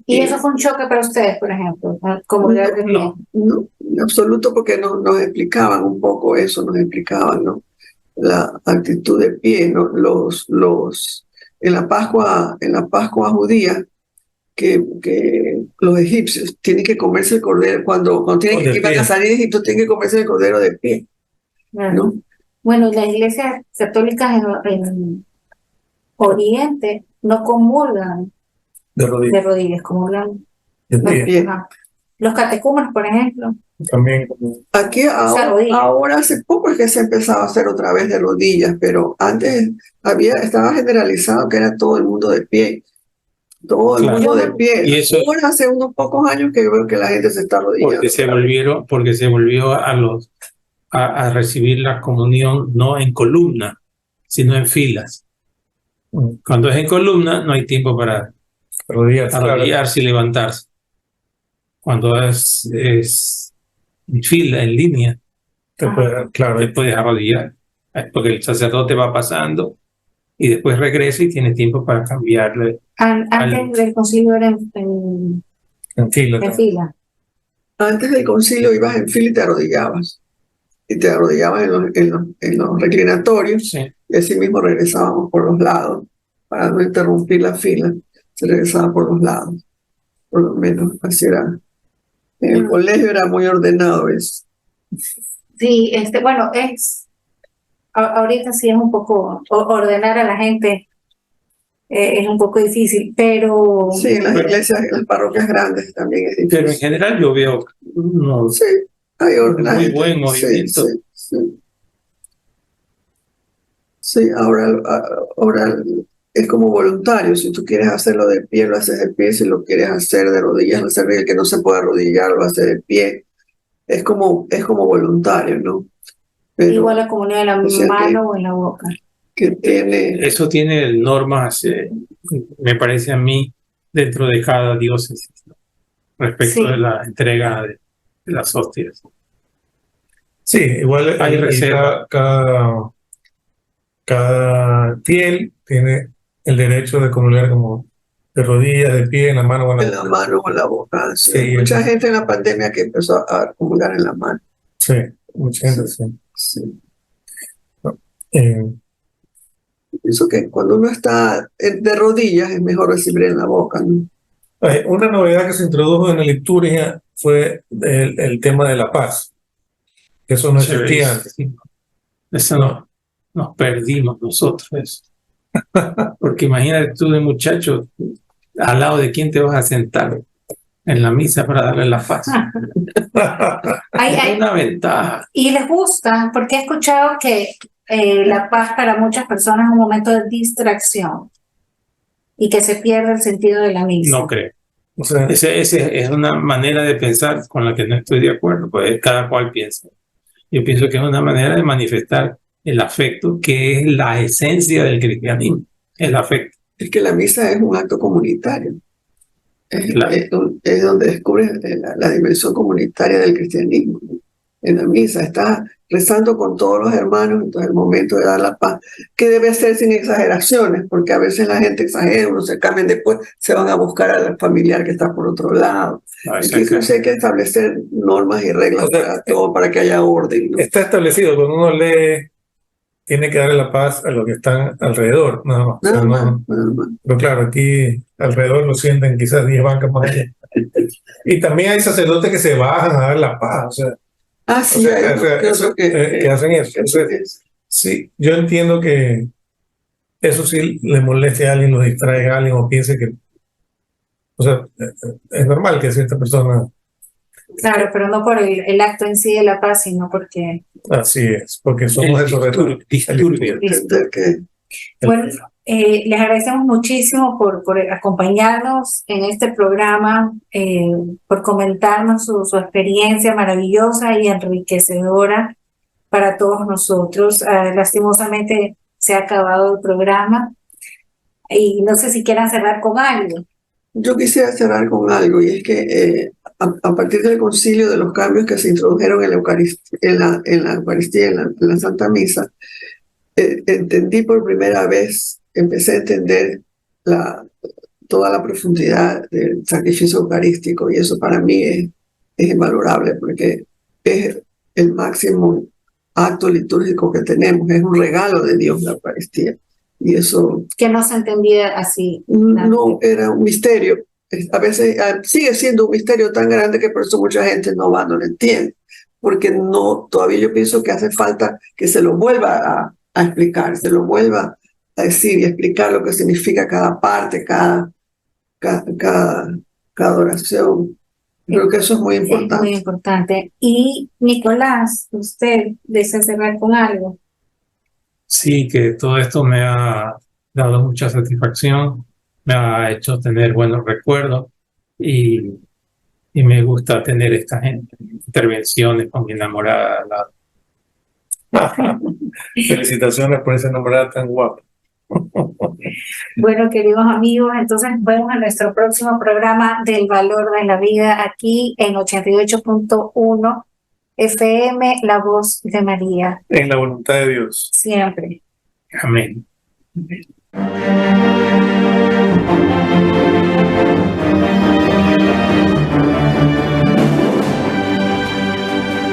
Y eso fue un choque para ustedes, por ejemplo, comulgar de pie. No, en absoluto, porque nos explicaban un poco eso, nos explicaban, ¿no? La actitud de pie, ¿no? En la Pascua judía, que los egipcios tienen que comerse el cordero, cuando iban a salir de Egipto, tienen que comerse el cordero de pie, ¿no? Bueno, las iglesias católicas en Oriente no comulgan de de rodillas. rodillas, comulgan De de pie. pie. Ajá. Los catecúmenos, por ejemplo. También. Aquí ahora hace poco es que se empezaba a hacer otra vez de rodillas, pero antes estaba generalizado que era todo el mundo de pie. Todo el Claro. mundo de pie. Y eso- Ahora hace unos pocos años que veo que la gente se está arrodillando. Porque se volvió a recibir la comunión no en columna, sino en filas. Cuando es en columna, no hay tiempo para Rodillas, claro. arrodillarse y levantarse. Cuando es en fila, en línea, Claro. te puedes arrodillar, porque el sacerdote va pasando y después regresa y tiene tiempo para cambiarle. Antes del concilio era en En fila. Antes del concilio ibas en fila y te arrodillabas. Y te arrodillabas en los reclinatorios, Sí. y así mismo regresábamos por los lados. Para no interrumpir la fila, se regresaba por los lados. Por lo menos así era. En el colegio era muy ordenado eso. Sí, bueno, ahorita sí es un poco, ordenar a la gente es un poco difícil, pero Sí, en las iglesias, en las parroquias grandes también es difícil. Pero en general yo veo Sí, hay muy buen movimiento. Sí, ahora es como voluntario. Si tú quieres hacerlo de pie, lo haces de pie. Si lo quieres hacer de rodillas, lo haces de pie. El que no se puede arrodillar, lo hace de pie. Es como voluntario, ¿no? Pero igual la comunión en la o sea mano o en la boca. que tiene... Eso tiene normas, me parece a mí, dentro de cada diócesis, ¿no? Respecto Sí. de la entrega de las hostias. Sí, igual Hay reserva. Cada fiel tiene el derecho de comulgar como de rodillas, de pie, en la mano o en En la mano o en la boca. Sí. Sí, Mucha gente en la pandemia que empezó a comulgar en la mano. Sí, mucha gente, sí. Sí. Eh, Pienso que cuando uno está de rodillas es mejor recibir en la boca, ¿no? Una novedad que se introdujo en la liturgia fue el tema de la paz. Eso no existía antes. Eso no, nos perdimos nosotros eso. Porque imagínate tú de muchacho, al lado de quién te vas a sentar en la misa para darle la paz. Es una ventaja. Y les gusta, porque he escuchado que la paz para muchas personas es un momento de distracción y que se pierde el sentido de la misa. No creo. O sea, Ese es una manera de pensar con la que no estoy de acuerdo, pues cada cual piensa. Yo pienso que es una manera de manifestar el afecto, que es la esencia del cristianismo, el afecto. Es que la misa es un acto comunitario. Es donde descubres la dimensión comunitaria del cristianismo, ¿no? en la misa, estás rezando con todos los hermanos, entonces el momento de dar la paz, que debe ser sin exageraciones, porque a veces la gente exagera, uno se cambian después, se van a buscar al familiar que está por otro lado. Entonces hay que establecer normas y reglas para todo, para que haya orden, ¿no? Está establecido, cuando uno lee, tiene que darle la paz a los que están alrededor, nada más. Nada O sea, más, no, nada más. pero claro, aquí alrededor lo sienten quizás 10 bancas más allá. Y también hay sacerdotes que se bajan a dar la paz, o sea, Sí, hay unos que otros que hacen eso. Entonces, sí, yo entiendo que eso sí le moleste a alguien, lo distraiga a alguien o piense que, o sea, es normal que cierta persona, Claro, pero no por el acto en sí de la paz, sino porque... así es, porque somos esos disturbios. entender que Bueno, les agradecemos muchísimo por acompañarnos en este programa, por comentarnos su experiencia maravillosa y enriquecedora para todos nosotros. Lastimosamente se ha acabado el programa y no sé si quieran cerrar con algo. yo quisiera cerrar con algo, y es que a partir del concilio, de los cambios que se introdujeron en la Eucaristía, en la Santa Misa, entendí por primera vez, empecé a entender toda la profundidad del sacrificio eucarístico, y eso para mí es invalorable, porque es el máximo acto litúrgico que tenemos, es un regalo de Dios la Eucaristía, y eso Que no se entendía así. no era un misterio. A veces sigue siendo un misterio tan grande que por eso mucha gente no lo entiende, porque todavía yo pienso que hace falta que se lo vuelva a explicar, se lo vuelva a decir y explicar lo que significa cada parte, cada oración. Creo que eso es muy importante. Es muy importante. Y Nicolás, usted desea cerrar con algo. Sí, que todo esto me ha dado mucha satisfacción, me ha hecho tener buenos recuerdos y me gusta tener estas intervenciones con mi enamorada al lado. felicitaciones por esa enamorada tan guapa. Bueno, queridos amigos, entonces nos vemos en nuestro próximo programa del Valor de la Vida aquí en 88.1 FM, La Voz de María. En la voluntad de Dios. Siempre. Amén. Amén.